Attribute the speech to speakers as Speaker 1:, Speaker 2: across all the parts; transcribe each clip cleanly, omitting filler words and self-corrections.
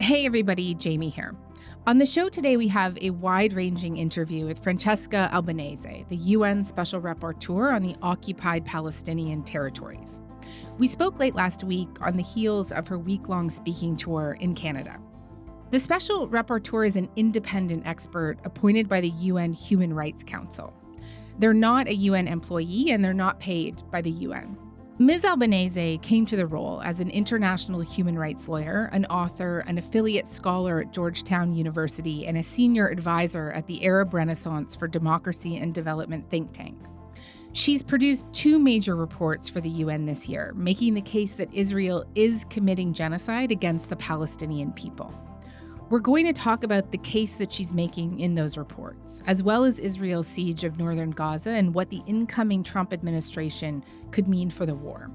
Speaker 1: Hey everybody, Jamie here. On the show today, we have a wide-ranging interview with Francesca Albanese, the UN Special Rapporteur on the Occupied Palestinian Territories. We spoke late last week on the heels of her week-long speaking tour in Canada. The Special Rapporteur is an independent expert appointed by the UN Human Rights Council. They're not a UN employee and they're not paid by the UN. Ms. Albanese came to the role as an international human rights lawyer, an author, an affiliate scholar at Georgetown University, and a senior advisor at the Arab Renaissance for Democracy and Development think tank. She's produced 2 major reports for the UN this year, making the case that Israel is committing genocide against the Palestinian people. We're going to talk about the case that she's making in those reports, as well as Israel's siege of northern Gaza and what the incoming Trump administration could mean for the war.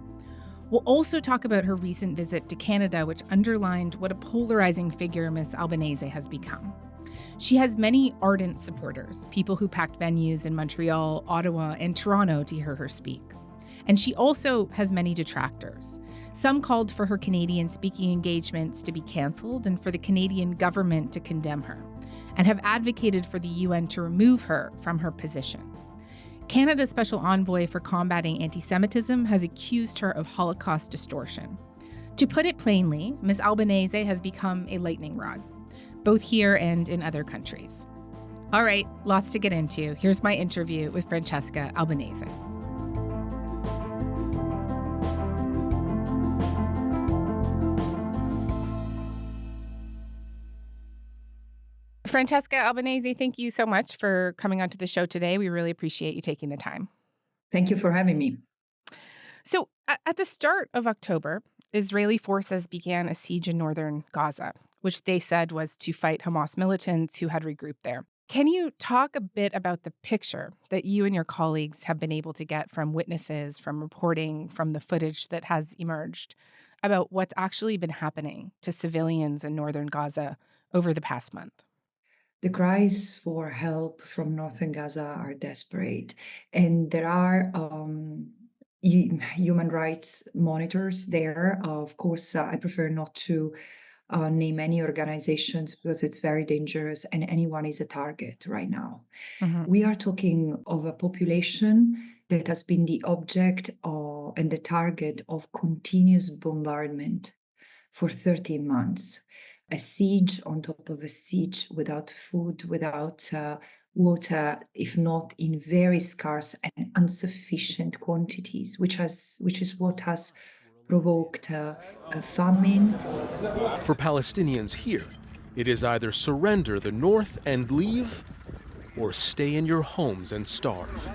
Speaker 1: We'll also talk about her recent visit to Canada, which underlined what a polarizing figure Ms. Albanese has become. She has many ardent supporters, people who packed venues in Montreal, Ottawa, and Toronto to hear her speak. And she also has many detractors. Some called for her Canadian speaking engagements to be cancelled and for the Canadian government to condemn her, and have advocated for the UN to remove her from her position. Canada's special envoy for combating anti-Semitism has accused her of Holocaust distortion. To put it plainly, Ms. Albanese has become a lightning rod, both here and in other countries. All right, lots to get into. Here's my interview with Francesca Albanese. Francesca Albanese, thank you so much for coming onto the show today. We really appreciate you taking the time.
Speaker 2: Thank you for having me.
Speaker 1: So at the start of October, Israeli forces began a siege in northern Gaza, which they said was to fight Hamas militants who had regrouped there. Can you talk a bit about the picture that you and your colleagues have been able to get from witnesses, from reporting, from the footage that has emerged about what's actually been happening to civilians in northern Gaza over the past month?
Speaker 2: The cries for help from northern Gaza are desperate, and there are human rights monitors there. Of course, I prefer not to name any organizations because it's very dangerous, and anyone is a target right now.
Speaker 1: Mhm.
Speaker 2: We are talking of a population that has been the object and the target of continuous bombardment for 13 months. A siege on top of a siege, without food, without water, if not in very scarce and insufficient quantities, which is what has provoked a famine.
Speaker 3: For Palestinians here, it is either surrender the north and leave, or stay in your homes and starve.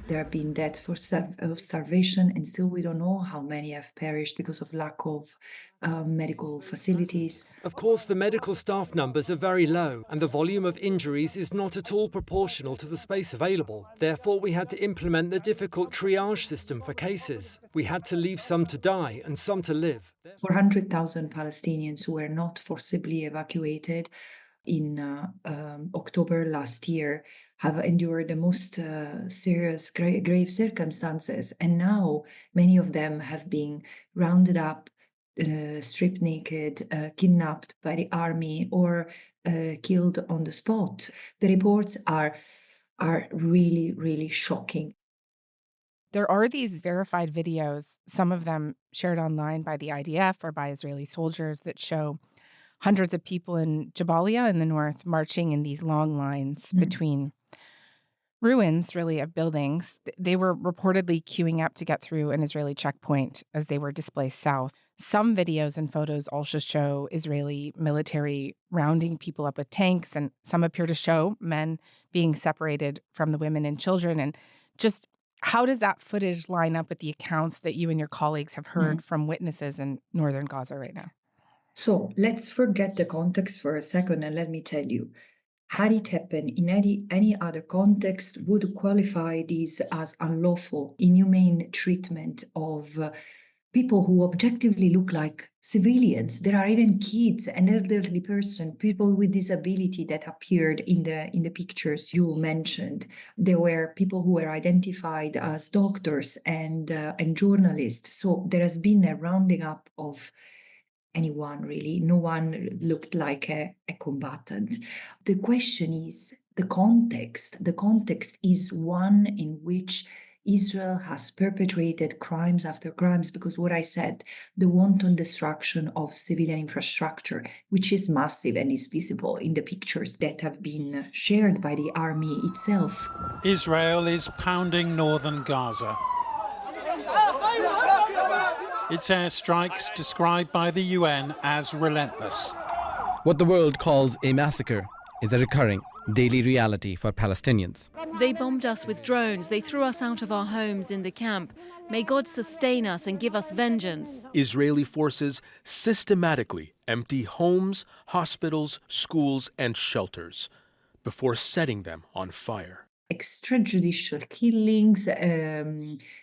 Speaker 2: There have been deaths of starvation, and still we don't know how many have perished because of lack of medical facilities.
Speaker 4: Of course, the medical staff numbers are very low, and the volume of injuries is not at all proportional to the space available. Therefore, we had to implement the difficult triage system for cases. We had to leave some to die and some to live.
Speaker 2: 400,000 Palestinians who were not forcibly evacuated in October last year have endured the most serious, grave circumstances. And now many of them have been rounded up, stripped naked, kidnapped by the army, or killed on the spot. The reports are really, really shocking.
Speaker 1: There are these verified videos, some of them shared online by the IDF or by Israeli soldiers, that show hundreds of people in Jabalia in the north marching in these long lines between ruins, really, of buildings. They were reportedly queuing up to get through an Israeli checkpoint as they were displaced south. Some videos and photos also show Israeli military rounding people up with tanks, and some appear to show men being separated from the women and children. And just how does that footage line up with the accounts that you and your colleagues have heard from witnesses in northern Gaza right now?
Speaker 2: So let's forget the context for a second, and let me tell you, had it happened in any other context, would qualify this as unlawful, inhumane treatment of people who objectively look like civilians. There are even kids and elderly person, people with disability that appeared in the pictures you mentioned. There were people who were identified as doctors and journalists. So there has been a rounding up of anyone really. No one looked like a combatant. The question is the context. The context is one in which Israel has perpetrated crimes after crimes, because what I said, the wanton destruction of civilian infrastructure, which is massive and is visible in the pictures that have been shared by the army itself.
Speaker 5: Israel is pounding northern Gaza. Its airstrikes described by the UN as relentless.
Speaker 6: What the world calls a massacre is a recurring daily reality for Palestinians.
Speaker 7: They bombed us with drones. They threw us out of our homes in the camp. May God sustain us and give us vengeance.
Speaker 3: Israeli forces systematically empty homes, hospitals, schools, and shelters before setting them on fire.
Speaker 2: Extrajudicial killings,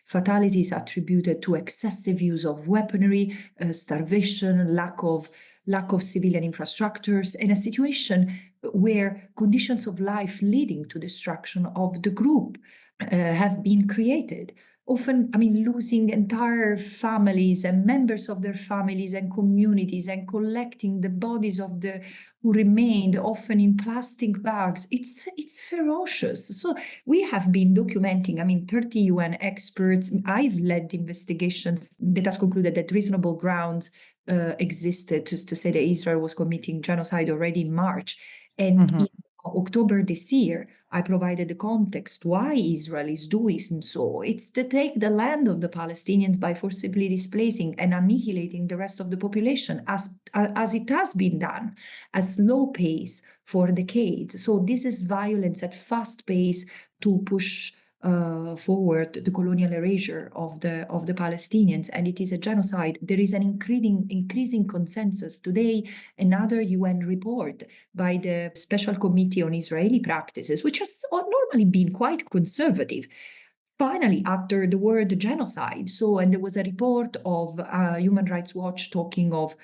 Speaker 2: fatalities attributed to excessive use of weaponry, starvation, lack of civilian infrastructures, and a situation where conditions of life leading to destruction of the group have been created. Often, losing entire families and members of their families and communities, and collecting the bodies of the who remained, often in plastic bags. It's ferocious. So we have been documenting, 30 UN experts. I've led investigations that has concluded that reasonable grounds existed to say that Israel was committing genocide already in March. And in October this year, I provided the context why Israel is doing so. It's to take the land of the Palestinians by forcibly displacing and annihilating the rest of the population, as it has been done, at slow pace for decades. So this is violence at fast pace to push forward the colonial erasure of the Palestinians, and it is a genocide. There is an increasing consensus today. Another UN report by the Special Committee on Israeli Practices, which has normally been quite conservative, finally uttered the word genocide. And there was a report of Human Rights Watch talking of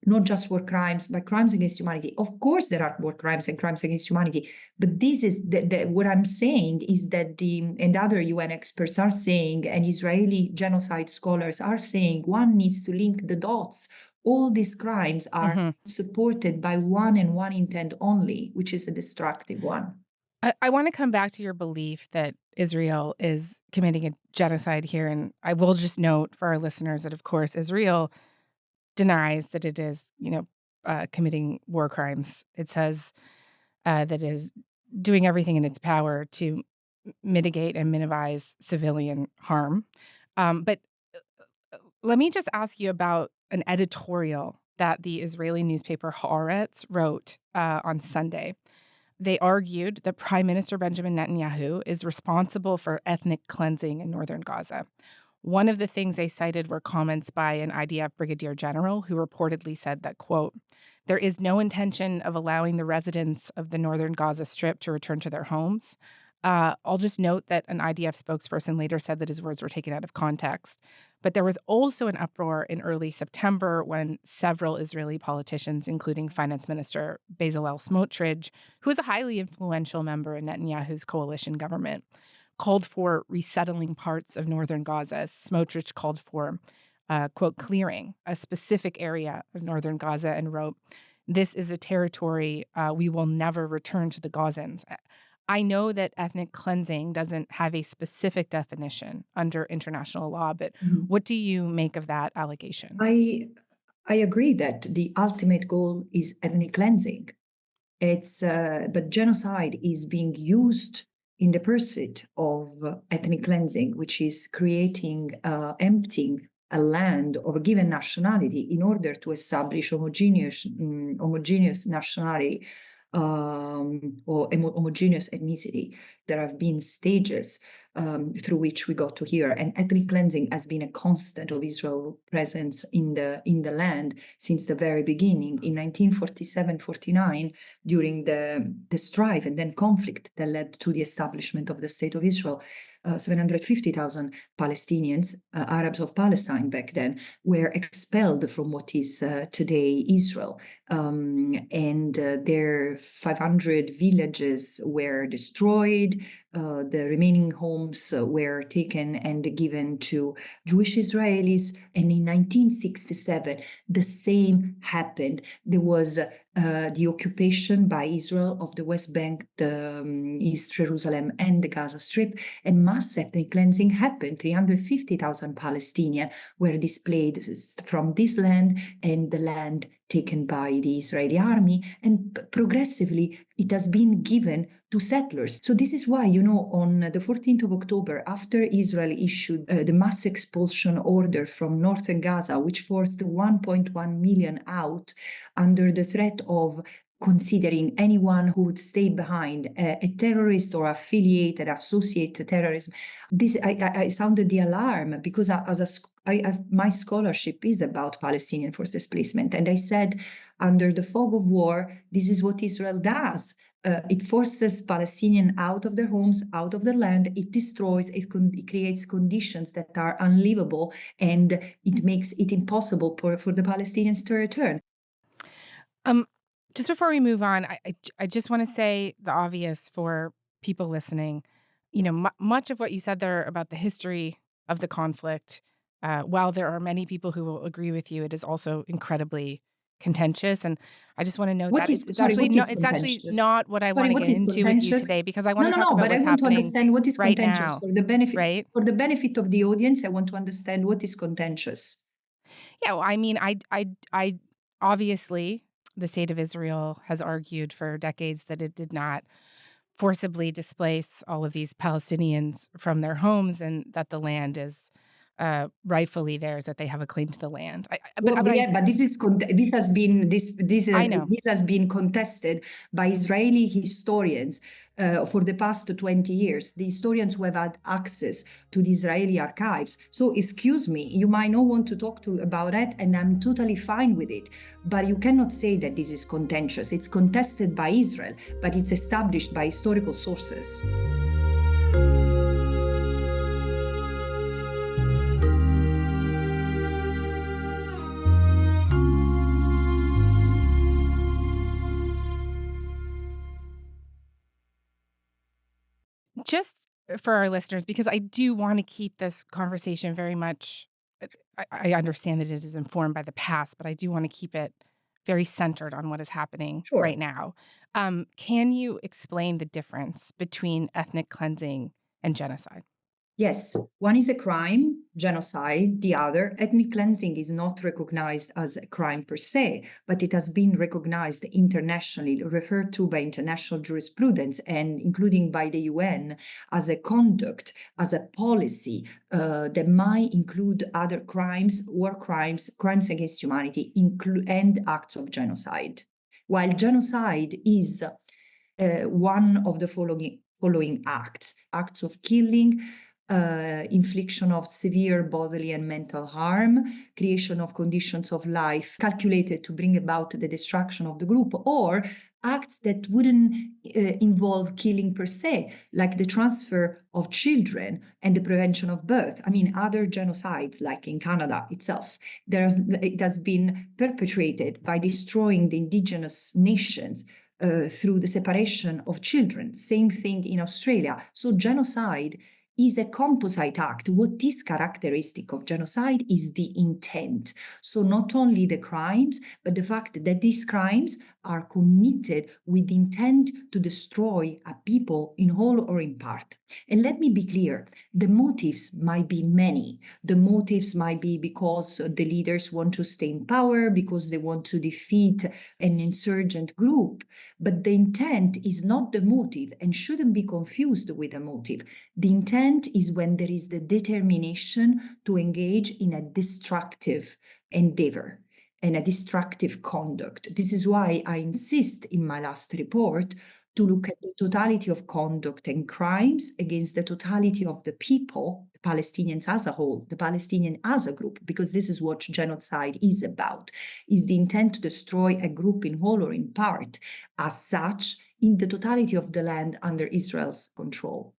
Speaker 2: not just war crimes, but crimes against humanity. Of course, there are war crimes and crimes against humanity, but this is what I'm saying is that and other UN experts are saying, and Israeli genocide scholars are saying, one needs to link the dots. All these crimes are supported by one and one intent only, which is a destructive one.
Speaker 1: I want to come back to your belief that Israel is committing a genocide here. And I will just note for our listeners that, of course, Israel denies that it is, committing war crimes. It says that it is doing everything in its power to mitigate and minimize civilian harm. But let me just ask you about an editorial that the Israeli newspaper Haaretz wrote on Sunday. They argued that Prime Minister Benjamin Netanyahu is responsible for ethnic cleansing in northern Gaza. One of the things they cited were comments by an IDF brigadier general who reportedly said that, quote, there is no intention of allowing the residents of the northern Gaza Strip to return to their homes. I'll just note that an IDF spokesperson later said that his words were taken out of context. But there was also an uproar in early September when several Israeli politicians, including Finance Minister Bezalel Smotrich, who is a highly influential member in Netanyahu's coalition government, called for resettling parts of northern Gaza. Smotrich called for, quote, clearing a specific area of northern Gaza and wrote, this is a territory we will never return to the Gazans. I know that ethnic cleansing doesn't have a specific definition under international law, but what do you make of that allegation?
Speaker 2: I agree that the ultimate goal is ethnic cleansing. But genocide is being used in the pursuit of ethnic cleansing, which is emptying a land of a given nationality in order to establish homogeneous nationality or homogeneous ethnicity. There have been stages through which we got to here, and ethnic cleansing has been a constant of Israel's presence in the land since the very beginning. In 1947-49, during the strife and then conflict that led to the establishment of the State of Israel, 750,000 Palestinians, Arabs of Palestine back then, were expelled from what is today Israel. And their 500 villages were destroyed. the remaining homes were taken and given to Jewish Israelis. And in 1967, the same happened. There was the occupation by Israel of the West Bank, the East Jerusalem, and the Gaza Strip, and mass ethnic cleansing happened. 350,000 Palestinians were displaced from this land and the land taken by the Israeli army, and progressively it has been given to settlers. So this is why, on the 14th of October, after Israel issued the mass expulsion order from northern Gaza, which forced 1.1 million out under the threat of considering anyone who would stay behind a terrorist or affiliated, associate to terrorism. This I sounded the alarm because my scholarship is about Palestinian forced displacement. And I said, under the fog of war, this is what Israel does. It forces Palestinians out of their homes, out of their land. It destroys, it creates conditions that are unlivable, and it makes it impossible for the Palestinians to return.
Speaker 1: Just before we move on, I just want to say the obvious for people listening. Much of what you said there about the history of the conflict, while there are many people who will agree with you, it is also incredibly contentious. And I just want to note that it's actually not what I want to get into with you today, because I want to talk about what's happening right now. But I want to understand what is contentious
Speaker 2: for the benefit, right? For the benefit of the audience. I want to understand what is contentious.
Speaker 1: Yeah, well, I mean, I obviously, the state of Israel has argued for decades that it did not forcibly displace all of these Palestinians from their homes, and that the land is rightfully theirs, that they have a claim to the land.
Speaker 2: But this has been contested by Israeli historians for the past 20 years. The historians who have had access to the Israeli archives. So excuse me, you might not want to talk about it, and I'm totally fine with it. But you cannot say that this is contentious. It's contested by Israel, but it's established by historical sources.
Speaker 1: Just for our listeners, because I do want to keep this conversation very much, I understand that it is informed by the past, but I do want to keep it very centered on what is happening right now. Can you explain the difference between ethnic cleansing and genocide?
Speaker 2: Yes, one is a crime, genocide. The other, ethnic cleansing, is not recognized as a crime per se, but it has been recognized internationally, referred to by international jurisprudence, and including by the UN, as a conduct, as a policy that might include other crimes, war crimes, crimes against humanity, and acts of genocide. While genocide is one of the following acts of killing, infliction of severe bodily and mental harm, creation of conditions of life calculated to bring about the destruction of the group, or acts that wouldn't involve killing per se, like the transfer of children and the prevention of birth. I mean, other genocides, like in Canada itself, it has been perpetrated by destroying the indigenous nations through the separation of children. Same thing in Australia. So genocide is a composite act. What is characteristic of genocide is the intent. So not only the crimes, but the fact that these crimes are committed with intent to destroy a people in whole or in part. And let me be clear, the motives might be many. The motives might be because the leaders want to stay in power, because they want to defeat an insurgent group. But the intent is not the motive and shouldn't be confused with a motive. The intent is when there is the determination to engage in a destructive endeavor and a destructive conduct. This is why I insist in my last report to look at the totality of conduct and crimes against the totality of the people, the Palestinians as a whole, the Palestinian as a group, because this is what genocide is about, is the intent to destroy a group in whole or in part, as such, in the totality of the land under Israel's control.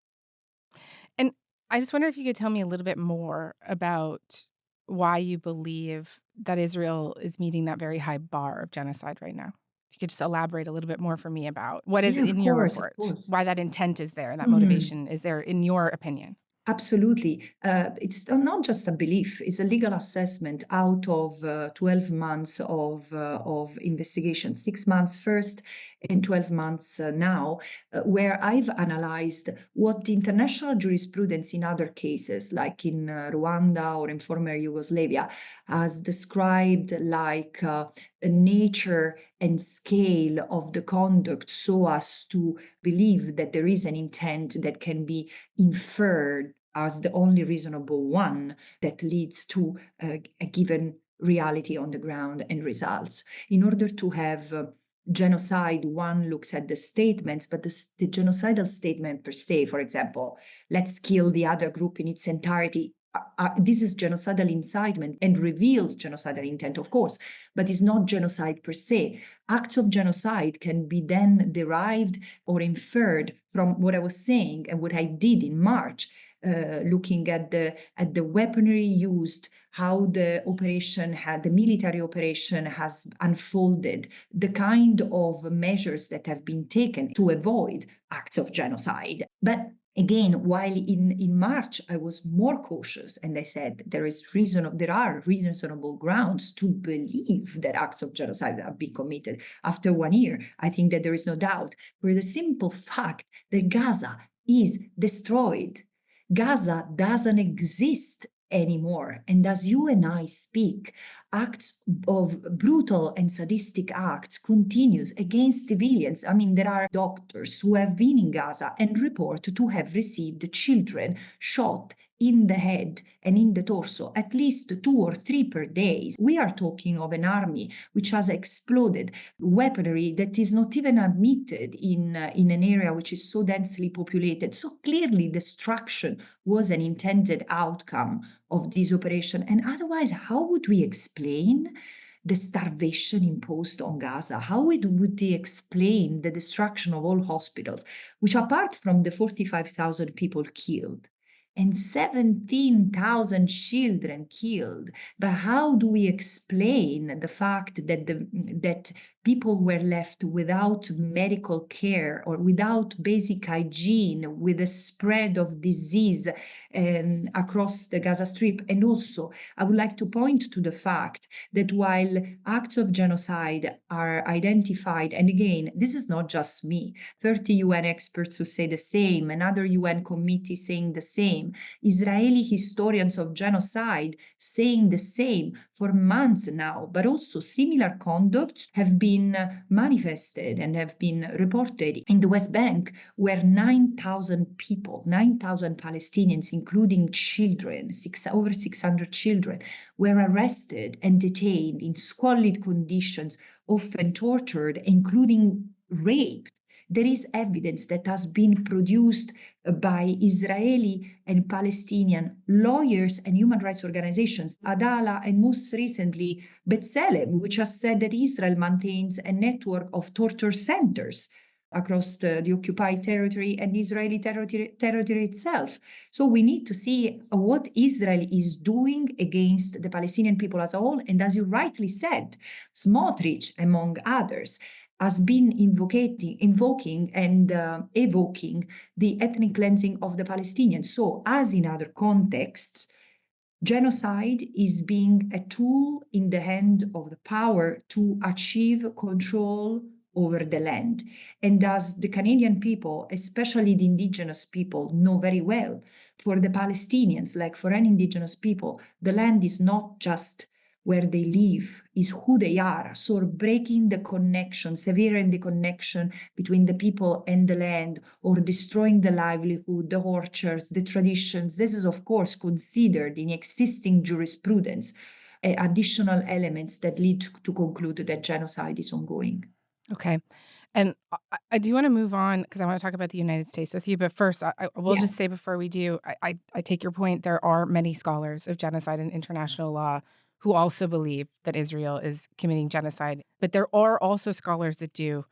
Speaker 1: And I just wonder if you could tell me a little bit more about why you believe that Israel is meeting that very high bar of genocide right now. you could just elaborate a little bit more for me about what is
Speaker 2: Yeah,
Speaker 1: in your
Speaker 2: of
Speaker 1: report,
Speaker 2: course.
Speaker 1: why that intent is there and that
Speaker 2: Mhm.
Speaker 1: motivation is there, in your opinion.
Speaker 2: Absolutely. It's not just a belief, it's a legal assessment out of 12 months of investigation, 6 months first and 12 months now, where I've analyzed what the international jurisprudence in other cases, like in Rwanda or in former Yugoslavia, has described like a nature and scale of the conduct so as to believe that there is an intent that can be inferred as the only reasonable one that leads to a given reality on the ground and results. In order to have genocide, one looks at the statements, but the genocidal statement per se, for example, let's kill the other group in its entirety. This is genocidal incitement and reveals genocidal intent, of course, but it's not genocide per se. Acts of genocide can be then derived or inferred from what I was saying and what I did in March, looking at the weaponry used, how the military operation has unfolded, the kind of measures that have been taken to avoid acts of genocide. But again, while in March I was more cautious and I said there are reasonable grounds to believe that acts of genocide have been committed. After 1 year, I think that there is no doubt for the simple fact that Gaza is destroyed. Gaza doesn't exist anymore. And as you and I speak, acts of brutal and sadistic acts continues against civilians. I mean, there are doctors who have been in Gaza and report to have received children shot in the head and in the torso, at least 2 or 3 per day. We are talking of an army which has exploded weaponry that is not even admitted in an area which is so densely populated. So clearly destruction was an intended outcome of this operation. And otherwise, how would we explain the starvation imposed on Gaza? How would they explain the destruction of all hospitals, which apart from the 45,000 people killed, and 17,000 children killed. But how do we explain the fact that that people were left without medical care or without basic hygiene, with the spread of disease across the Gaza Strip? And also, I would like to point to the fact that while acts of genocide are identified, and again, this is not just me, 30 UN experts who say the same, another UN committee saying the same, Israeli historians of genocide saying the same for months now, but also similar conducts have been manifested and have been reported in the West Bank, where 9,000 people, 9,000 Palestinians, including children, over 600 children, were arrested and detained in squalid conditions, often tortured, including raped. There is evidence that has been produced by Israeli and Palestinian lawyers and human rights organizations, Adala, and most recently B'Tselem, which has said that Israel maintains a network of torture centers across the occupied territory and Israeli territory itself. So we need to see what Israel is doing against the Palestinian people as a whole. And as you rightly said, Smotrich, among others, has been invoking and evoking the ethnic cleansing of the Palestinians. So, as in other contexts, genocide is being a tool in the hand of the power to achieve control over the land. And as the Canadian people, especially the indigenous people, know very well, for the Palestinians, like for any indigenous people, the land is not just where they live, is who they are. So breaking the connection, severing the connection between the people and the land, or destroying the livelihood, the orchards, the traditions, this is of course considered in existing jurisprudence additional elements that lead to conclude that genocide is ongoing.
Speaker 1: Okay. And I do want to move on because I want to talk about the United States with you. But first, I will just say before we do, I take your point. There are many scholars of genocide and international law who also believe that Israel is committing genocide. But there are also scholars that do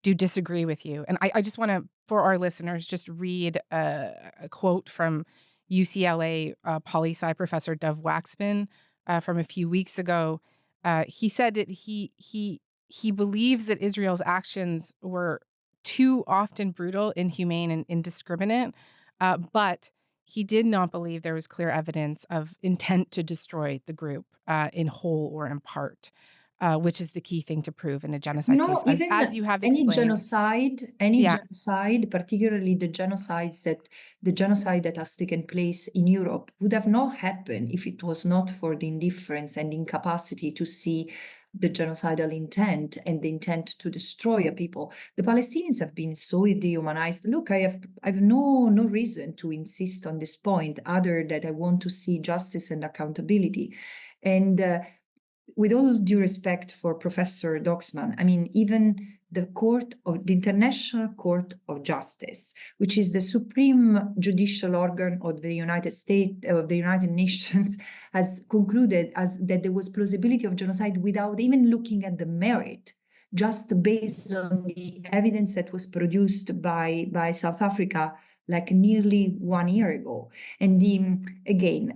Speaker 1: disagree with you. And I just want to, for our listeners, just read a quote from UCLA poli-sci professor Dov Waxman from a few weeks ago. He said that he he believes that Israel's actions were too often brutal, inhumane, and indiscriminate, but he did not believe there was clear evidence of intent to destroy the group in whole or in part, which is the key thing to prove in a genocide case,
Speaker 2: Even
Speaker 1: as you have
Speaker 2: any
Speaker 1: explained.
Speaker 2: any
Speaker 1: Yeah.
Speaker 2: genocide, particularly the genocide that has taken place in Europe, would have not happened if it was not for the indifference and incapacity to see the genocidal intent and the intent to destroy a people. The Palestinians have been so dehumanized. Look, I have no reason to insist on this point other that I want to see justice and accountability. And with all due respect for Professor Doxman, I mean, even the International Court of Justice, which is the supreme judicial organ of the United Nations, has concluded that there was plausibility of genocide without even looking at the merit, just based on the evidence that was produced by South Africa like nearly 1 year ago. And again,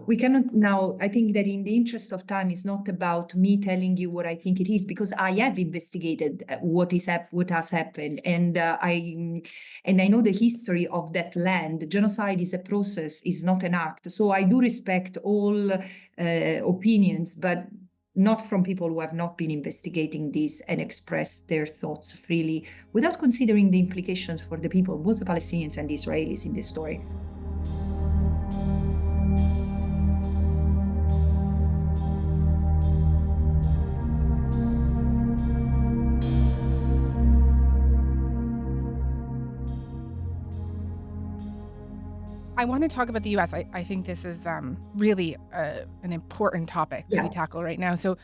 Speaker 2: we cannot now, I think that in the interest of time, is not about me telling you what I think it is, because I have investigated what has happened, and I know the history of that land. Genocide is a process, is not an act. So I do respect all opinions, but not from people who have not been investigating this and express their thoughts freely without considering the implications for the people, both the Palestinians and the Israelis in this story.
Speaker 1: I want to talk about the U.S. I think this is really an important topic that we tackle right now. So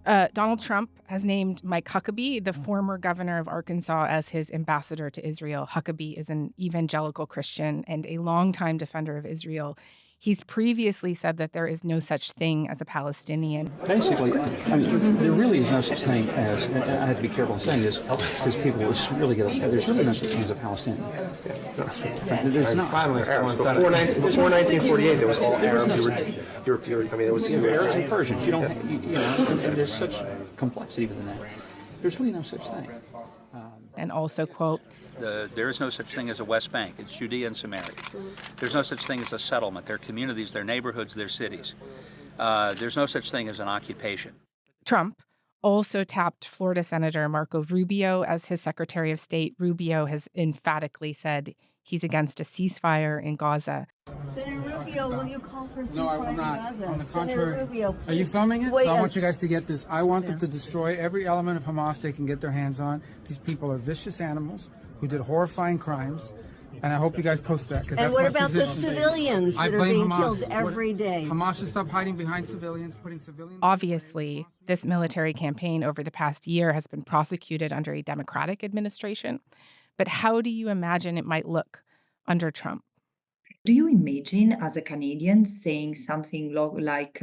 Speaker 1: Donald Trump has named Mike Huckabee, the former governor of Arkansas, as his ambassador to Israel. Huckabee is an evangelical Christian and a longtime defender of Israel. He's previously said that there is no such thing as a Palestinian.
Speaker 8: Basically, I mean, there really is no such thing as, and I have to be careful in saying this because people will really get upset, there's really no such thing as a Palestinian. There's not.
Speaker 9: Before 1948, there was all Arabs. I mean, it was
Speaker 8: Arabs and Persians. You don't, you know, and there's such complexity within that. There's really no such thing.
Speaker 1: And also, quote,
Speaker 10: there is no such thing as a West Bank. It's Judea and Samaria. There's no such thing as a settlement. They're communities, they're neighborhoods, they're cities. There's no such thing as an occupation.
Speaker 1: Trump also tapped Florida Senator Marco Rubio as his Secretary of State. Rubio has emphatically said he's against a ceasefire in Gaza.
Speaker 11: Senator Rubio, will you call for a ceasefire
Speaker 12: No, I will not.
Speaker 11: in Gaza?
Speaker 12: On the contrary.
Speaker 11: Senator Rubio,
Speaker 12: are you filming it?
Speaker 11: Wait,
Speaker 12: so I want you guys to get this. I want them to destroy every element of Hamas they can get their hands on. These people are vicious animals who did horrifying crimes. And I hope you guys post that.
Speaker 11: And what about the civilians that are being killed every day?
Speaker 12: Hamas should stop hiding behind civilians, putting civilians...
Speaker 1: Obviously, this military campaign over the past year has been prosecuted under a Democratic administration. But how do you imagine it might look under Trump?
Speaker 2: Do you imagine, as a Canadian, saying something like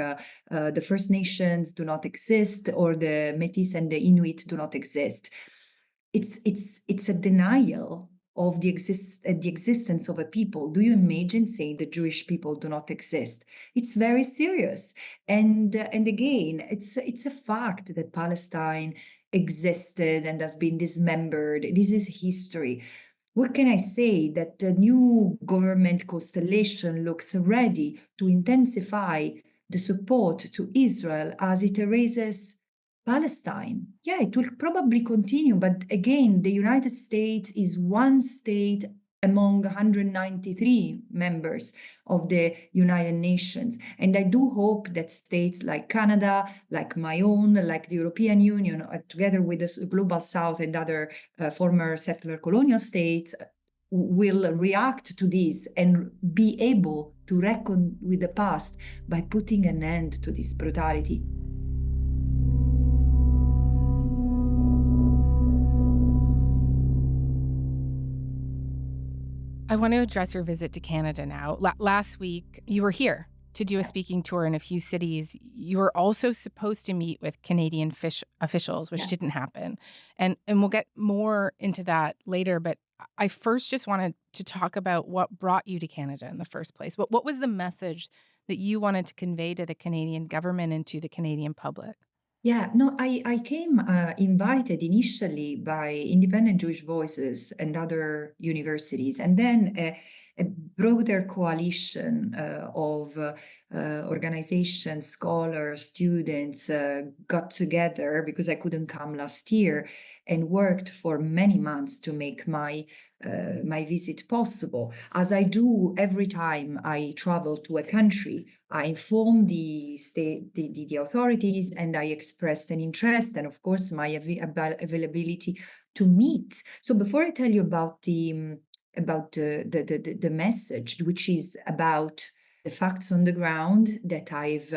Speaker 2: the First Nations do not exist, or the Métis and the Inuit do not exist? It's a denial of the existence of a people. Do you imagine saying the Jewish people do not exist? It's very serious. And again, it's a fact that Palestine existed and has been dismembered. This is history. What can I say? That the new government constellation looks ready to intensify the support to Israel as it erases Palestine. Yeah, it will probably continue. But again, the United States is one state among 193 members of the United Nations. And I do hope that states like Canada, like my own, like the European Union, together with the Global South and other former settler colonial states, will react to this and be able to reckon with the past by putting an end to this brutality.
Speaker 1: I want to address your visit to Canada now. Last week, you were here to do a speaking tour in a few cities. You were also supposed to meet with Canadian officials, which didn't happen. And we'll get more into that later. But I first just wanted to talk about what brought you to Canada in the first place. What was the message that you wanted to convey to the Canadian government and to the Canadian public?
Speaker 2: Yeah, no, I came invited initially by Independent Jewish Voices and other universities, and then a broader coalition of organizations, scholars, students got together because I couldn't come last year and worked for many months to make my visit possible. As I do every time I travel to a country, I inform the state, the authorities, and I expressed an interest and, of course, my availability to meet. So before I tell you about the message, which is about the facts on the ground that I've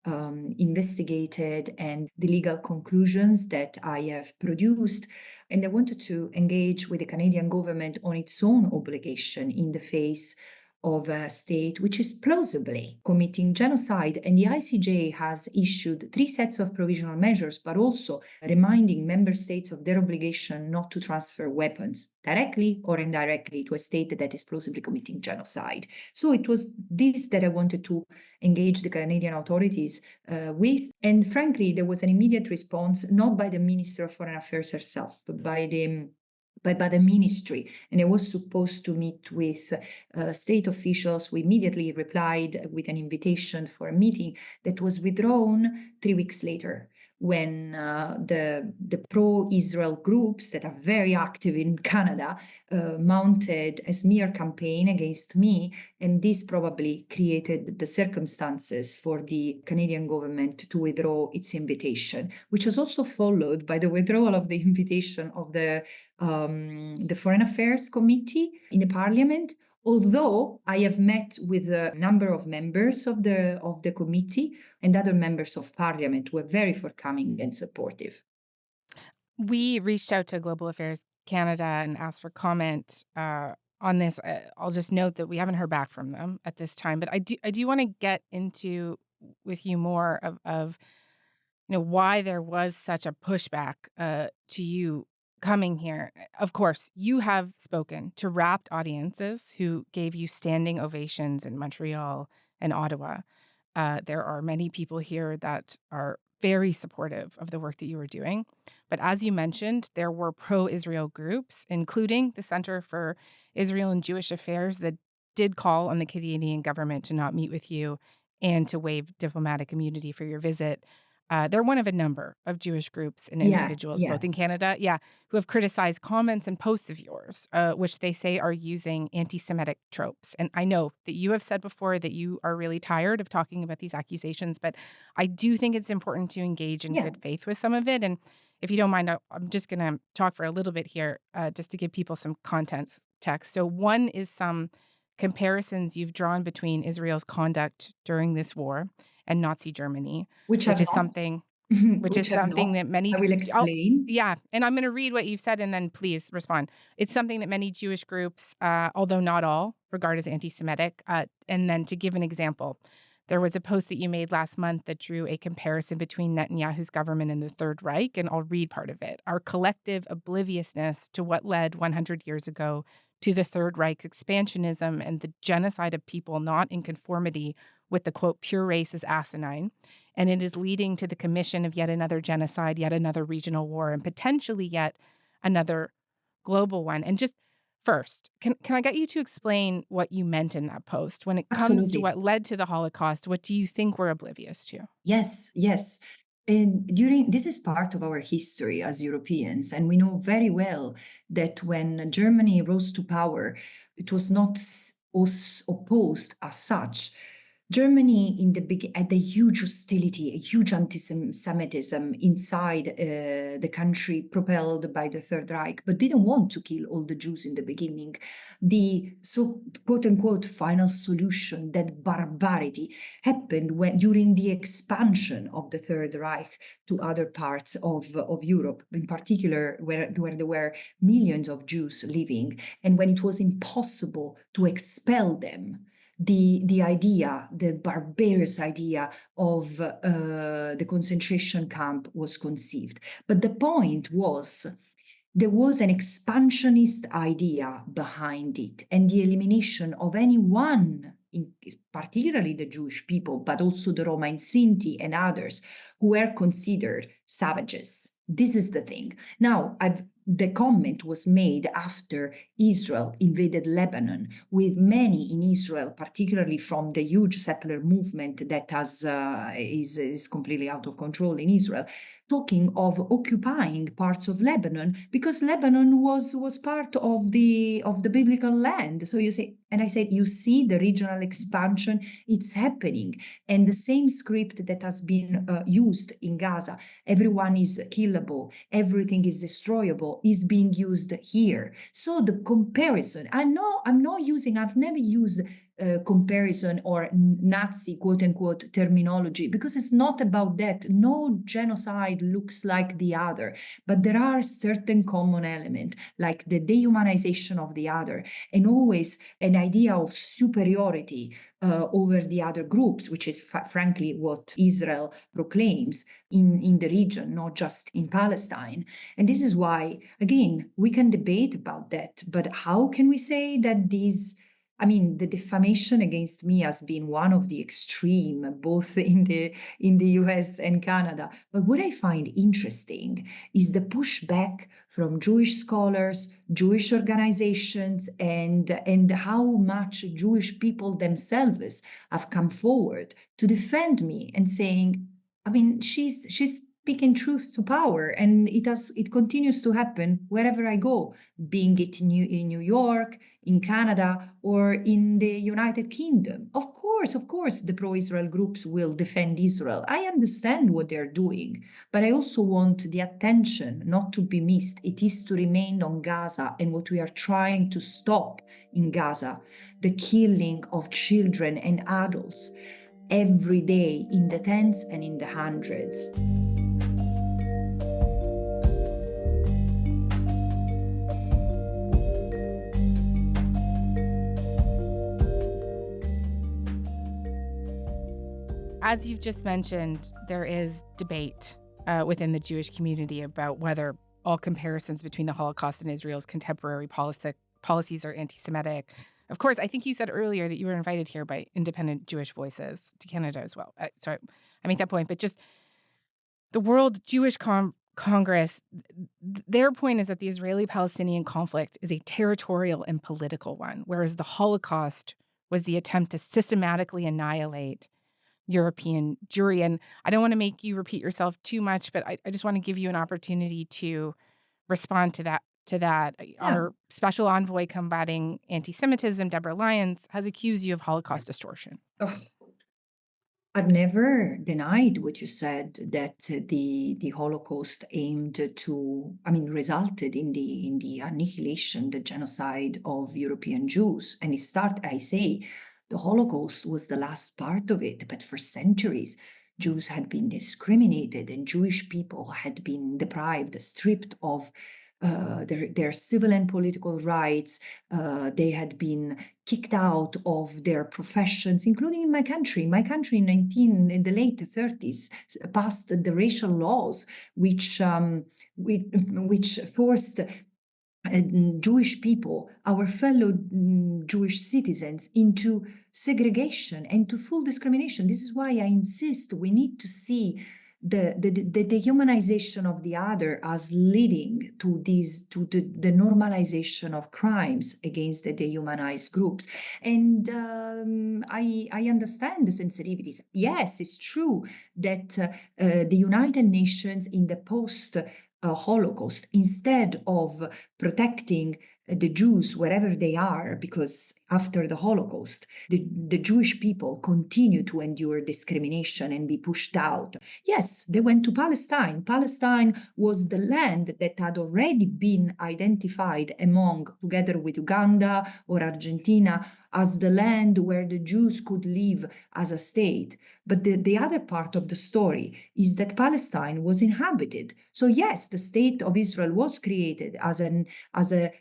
Speaker 2: investigated and the legal conclusions that I have produced. And I wanted to engage with the Canadian government on its own obligation in the face of a state which is plausibly committing genocide. And the ICJ has issued 3 sets of provisional measures, but also reminding member states of their obligation not to transfer weapons directly or indirectly to a state that is plausibly committing genocide. So it was this that I wanted to engage the Canadian authorities with. And frankly, there was an immediate response, not by the Minister of Foreign Affairs herself, but by the ministry, and I was supposed to meet with state officials. We immediately replied with an invitation for a meeting that was withdrawn 3 weeks later, when the pro-Israel groups that are very active in Canada mounted a smear campaign against me, and this probably created the circumstances for the Canadian government to withdraw its invitation, which was also followed by the withdrawal of the invitation of the Foreign Affairs Committee in the Parliament. Although I have met with a number of members of the committee and other members of Parliament who were very forthcoming and supportive.
Speaker 1: We reached out to Global Affairs Canada and asked for comment on this. I'll just note that we haven't heard back from them at this time, but I do want to get into with you more of why there was such a pushback to you coming here. Of course, you have spoken to rapt audiences who gave you standing ovations in Montreal and Ottawa. There are many people here that are very supportive of the work that you were doing. But as you mentioned, there were pro-Israel groups, including the Center for Israel and Jewish Affairs, that did call on the Canadian government to not meet with you and to waive diplomatic immunity for your visit. They're one of a number of Jewish groups and individuals, both in Canada, who have criticized comments and posts of yours, which they say are using anti-Semitic tropes. And I know that you have said before that you are really tired of talking about these accusations, but I do think it's important to engage in good faith with some of it. And if you don't mind, I'm just going to talk for a little bit here, just to give people some context. So one is some comparisons you've drawn between Israel's conduct during this war and Nazi Germany, which is something that many—
Speaker 2: I will explain.
Speaker 1: And I'm going to read what you've said and then please respond. It's something that many Jewish groups, although not all, regard as anti-Semitic. And then to give an example, there was a post that you made last month that drew a comparison between Netanyahu's government and the Third Reich, and I'll read part of it. Our collective obliviousness to what led 100 years ago to the Third Reich's expansionism and the genocide of people not in conformity with the, quote, pure race is asinine, and it is leading to the commission of yet another genocide, yet another regional war, and potentially yet another global one. And just first, can I get you to explain what you meant in that post? When it comes to what led to the Holocaust, what do you think we're oblivious to?
Speaker 2: Yes. And this is part of our history as Europeans, and we know very well that when Germany rose to power, it was not opposed as such. Germany had a huge hostility, a huge anti-Semitism inside the country, propelled by the Third Reich, but didn't want to kill all the Jews in the beginning. The quote-unquote final solution, that barbarity, happened during the expansion of the Third Reich to other parts of Europe, in particular where there were millions of Jews living, and when it was impossible to expel them. The barbarous idea of the concentration camp was conceived. But the point was, there was an expansionist idea behind it, and the elimination of any one particularly the Jewish people, but also the Roma and Sinti and others who were considered savages. This is the thing. Now, the comment was made after Israel invaded Lebanon, with many in Israel, particularly from the huge settler movement that is completely out of control in Israel, talking of occupying parts of Lebanon because Lebanon was part of the biblical land. So you say, and I said, you see the regional expansion, it's happening. And the same script that has been used in Gaza, everyone is killable, everything is destroyable, is being used here. So the comparison, I've never used comparison or Nazi quote unquote terminology, because it's not about that. No genocide looks like the other, but there are certain common elements like the dehumanization of the other, and always an idea of superiority over the other groups, which is frankly what Israel proclaims in the region, not just in Palestine. And this is why, again, we can debate about that, but how can we say that the defamation against me has been one of the extreme, both in the US and Canada. But what I find interesting is the pushback from Jewish scholars, Jewish organizations, and how much Jewish people themselves have come forward to defend me and saying, she's speaking truth to power, and it continues to happen wherever I go, being it in New York, in Canada, or in the United Kingdom. Of course, the pro-Israel groups will defend Israel. I understand what they're doing, but I also want the attention not to be missed. It is to remain on Gaza and what we are trying to stop in Gaza, the killing of children and adults every day in the tens and in the hundreds.
Speaker 1: As you've just mentioned, there is debate within the Jewish community about whether all comparisons between the Holocaust and Israel's contemporary policies are anti-Semitic. Of course, I think you said earlier that you were invited here by independent Jewish voices to Canada as well. So I make that point, but just the World Jewish Congress, their point is that the Israeli-Palestinian conflict is a territorial and political one, whereas the Holocaust was the attempt to systematically annihilate European Jewry. And I don't want to make you repeat yourself too much, but I just want to give you an opportunity to respond to that. Yeah. Our special envoy combating anti-Semitism, Deborah Lyons, has accused you of Holocaust distortion.
Speaker 2: I've never denied what you said, that the Holocaust resulted in the annihilation, the genocide of European Jews. And I say, the Holocaust was the last part of it, but for centuries, Jews had been discriminated and Jewish people had been deprived, stripped of their civil and political rights. They had been kicked out of their professions, including in my country. My country in the late 30s passed the racial laws, which forced Jewish people, our fellow Jewish citizens, into segregation and to full discrimination. This is why I insist we need to see the dehumanization of the other as leading to the normalization of crimes against the dehumanized groups. And I understand the sensitivities. Yes, it's true that the United Nations in the post-Holocaust, instead of protecting the Jews wherever they are, because after the Holocaust, the Jewish people continue to endure discrimination and be pushed out. Yes, they went to Palestine. Palestine was the land that had already been identified together with Uganda or Argentina, as the land where the Jews could live as a state. But the other part of the story is that Palestine was inhabited. So yes, the state of Israel was created as a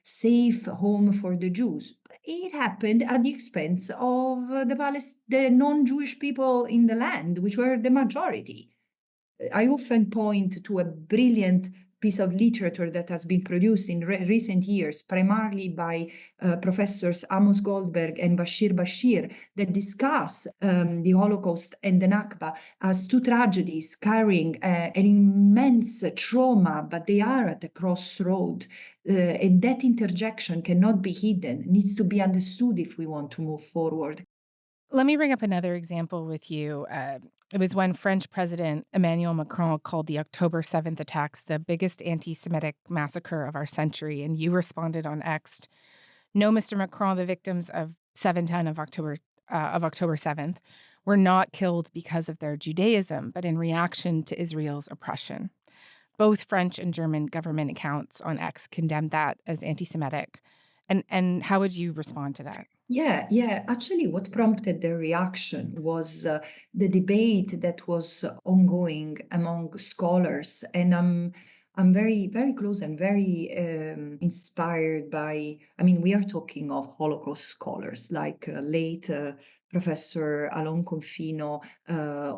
Speaker 2: safe home for the Jews. It happened at the expense of the non-Jewish people in the land, which were the majority. I often point to a brilliant piece of literature that has been produced in recent years, primarily by professors Amos Goldberg and Bashir, that discuss the Holocaust and the Nakba as two tragedies carrying an immense trauma, but they are at a crossroad. And that interjection cannot be hidden, needs to be understood if we want to move forward.
Speaker 1: Let me bring up another example with you. It was when French President Emmanuel Macron called the October 7th attacks the biggest anti-Semitic massacre of our century, and you responded on X, "No, Mr. Macron, the victims of 7/10 of October 7th were not killed because of their Judaism, but in reaction to Israel's oppression." Both French and German government accounts on X condemned that as anti-Semitic. And how would you respond to that?
Speaker 2: Yeah. Actually, what prompted the reaction was the debate that was ongoing among scholars, and I'm very, very close and very inspired by. I mean, we are talking of Holocaust scholars like late Professor Alon Confino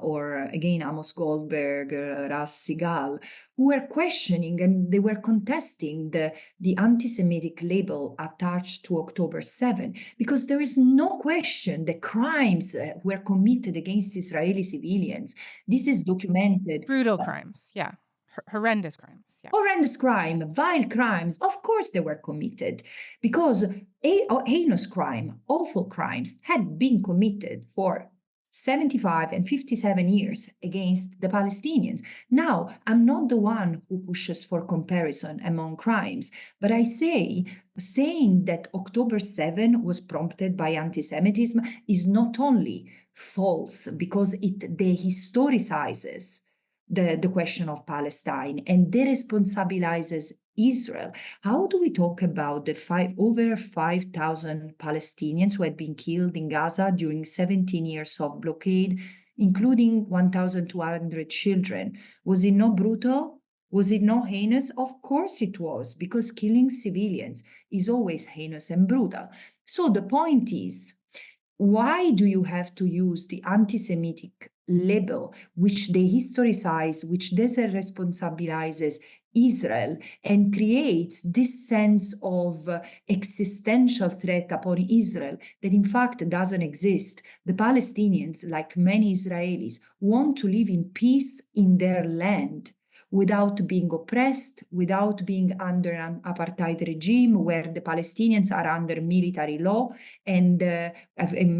Speaker 2: or again Amos Goldberg, Ras Sigal, who were questioning and they were contesting the anti-Semitic label attached to October 7, because there is no question the crimes were committed against Israeli civilians. This is documented.
Speaker 1: Brutal crimes, yeah. Horrendous crimes. Yeah.
Speaker 2: Horrendous crime, vile crimes. Of course they were committed, because heinous crime, awful crimes had been committed for 75 and 57 years against the Palestinians. Now, I'm not the one who pushes for comparison among crimes, but I saying that October 7 was prompted by anti-Semitism is not only false, because it dehistoricizes the question of Palestine and deresponsabilizes Israel. How do we talk about the over 5,000 Palestinians who had been killed in Gaza during 17 years of blockade, including 1,200 children? Was it not brutal? Was it not heinous? Of course it was, because killing civilians is always heinous and brutal. So the point is, why do you have to use the anti-Semitic label, which dehistoricizes, which desresponsabilizes Israel and creates this sense of existential threat upon Israel that in fact doesn't exist? The Palestinians, like many Israelis, want to live in peace in their land, without being oppressed, without being under an apartheid regime where the Palestinians are under military law and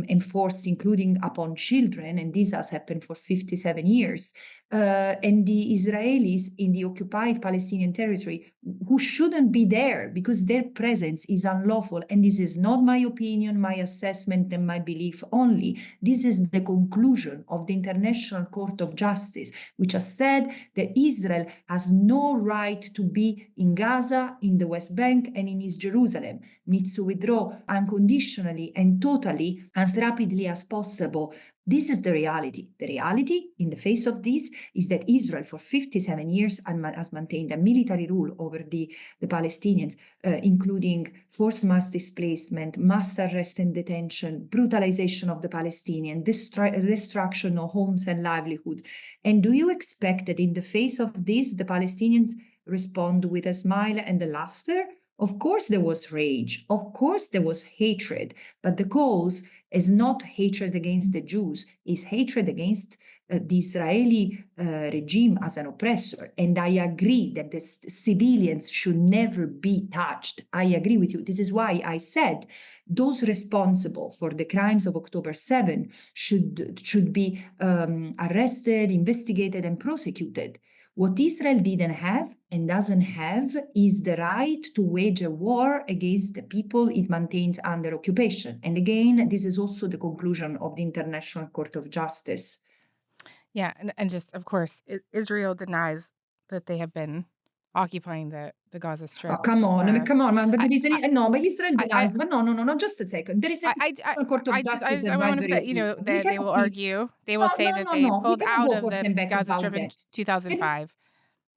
Speaker 2: enforced, including upon children, and this has happened for 57 years. And the Israelis in the occupied Palestinian territory, who shouldn't be there because their presence is unlawful. And this is not my opinion, my assessment, and my belief only. This is the conclusion of the International Court of Justice, which has said that Israel has no right to be in Gaza, in the West Bank, and in East Jerusalem, needs to withdraw unconditionally and totally as rapidly as possible. This is the reality. The reality in the face of this is that Israel for 57 years has maintained a military rule over the Palestinians, including forced mass displacement, mass arrest and detention, brutalization of the Palestinian, destruction of homes and livelihood. And do you expect that in the face of this, the Palestinians respond with a smile and a laughter? Of course there was rage, of course there was hatred, but the cause is not hatred against the Jews, is hatred against the Israeli regime as an oppressor. And I agree that the civilians should never be touched. I agree with you. This is why I said those responsible for the crimes of October 7 should be arrested, investigated, and prosecuted. What Israel didn't have and doesn't have is the right to wage a war against the people it maintains under occupation. And again, this is also the conclusion of the International Court of Justice.
Speaker 1: Yeah, and just, of course, Israel denies that they have been occupying the Gaza Strip.
Speaker 2: Oh, come on, but there is but Israel denies. But no, just a second. There is a Court of Justice
Speaker 1: I want to put, they will argue, they will say that they pulled out of the Gaza Strip in 2005.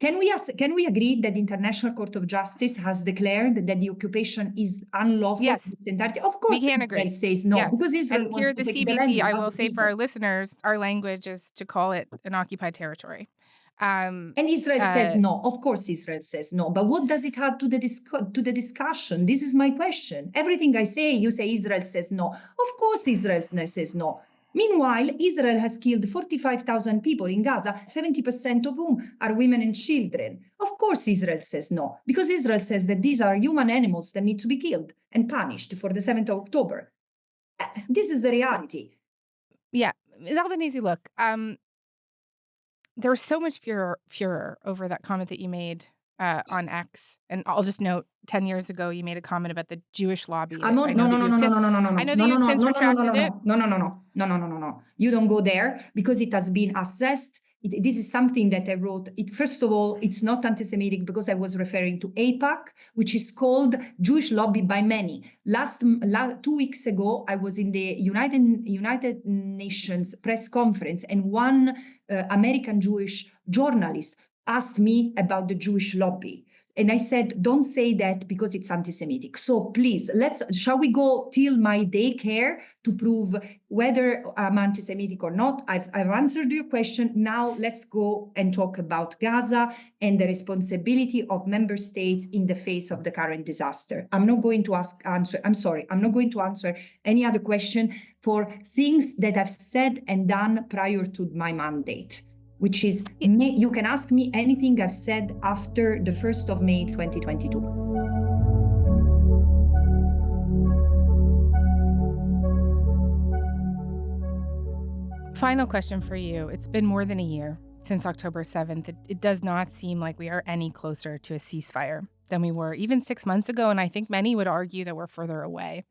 Speaker 2: Can we agree that the International Court of Justice has declared that the occupation is unlawful?
Speaker 1: Yes.
Speaker 2: Of course,
Speaker 1: we can agree.
Speaker 2: Says no, because Israel.
Speaker 1: And here at the CBC, I will say for our listeners, our language is to call it an occupied territory.
Speaker 2: And Israel says no. Of course, Israel says no. But what does it add to the discussion? This is my question. Everything I say, you say Israel says no. Of course, Israel says no. Meanwhile, Israel has killed 45,000 people in Gaza, 70% of whom are women and children. Of course, Israel says no, because Israel says that these are human animals that need to be killed and punished for the 7th of October. This is the reality.
Speaker 1: Yeah. Ms. Albanese, look, there was so much furor over that comment that you made on X. And I'll just note, 10 years ago, you made a comment about the Jewish lobby.
Speaker 2: No. I know that you've since retracted it. No. You don't go there because it has been assessed. This is something that I wrote. First of all, it's not anti-Semitic because I was referring to AIPAC, which is called Jewish Lobby by many. 2 weeks ago, I was in the United Nations press conference, and one American Jewish journalist asked me about the Jewish lobby. And I said, don't say that because it's anti-Semitic. So please, shall we go till my daycare to prove whether I'm anti-Semitic or not? I've answered your question. Now let's go and talk about Gaza and the responsibility of member states in the face of the current disaster. I'm not going to I'm not going to answer any other question for things that I've said and done prior to my mandate, which is, you can ask me anything I've said after the 1st of May, 2022.
Speaker 1: Final question for you. It's been more than a year since October 7th. It does not seem like we are any closer to a ceasefire than we were even 6 months ago, and I think many would argue that we're further away.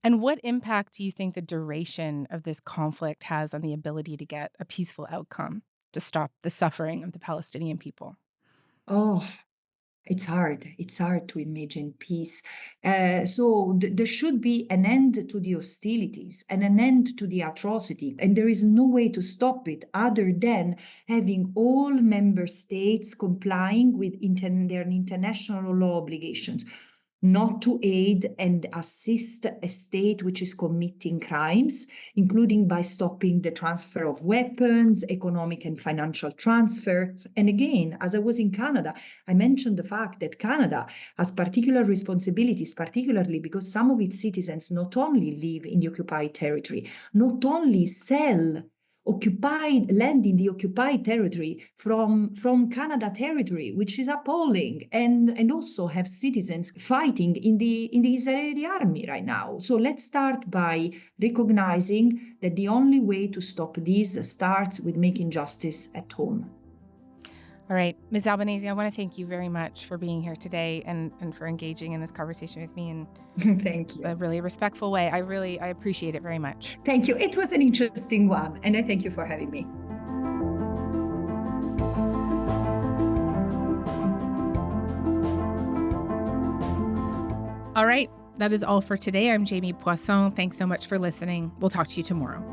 Speaker 1: And what impact do you think the duration of this conflict has on the ability to get a peaceful outcome to stop the suffering of the Palestinian people?
Speaker 2: Oh, it's hard. It's hard to imagine peace. So there should be an end to the hostilities and an end to the atrocity. And there is no way to stop it other than having all member states complying with their international law obligations, not to aid and assist a state which is committing crimes, including by stopping the transfer of weapons, economic and financial transfers. And again, as I was in Canada, I mentioned the fact that Canada has particular responsibilities, particularly because some of its citizens not only live in the occupied territory, not only sell occupied land in the occupied territory from Canada territory, which is appalling, and also have citizens fighting in the Israeli army right now. So let's start by recognizing that the only way to stop this starts with making justice at home.
Speaker 1: All right, Ms. Albanese, I want to thank you very much for being here today and for engaging in this conversation with me in
Speaker 2: thank you.
Speaker 1: A really respectful way. I appreciate it very much.
Speaker 2: Thank you. It was an interesting one, and I thank you for having me.
Speaker 1: All right, that is all for today. I'm Jamie Poisson. Thanks so much for listening. We'll talk to you tomorrow.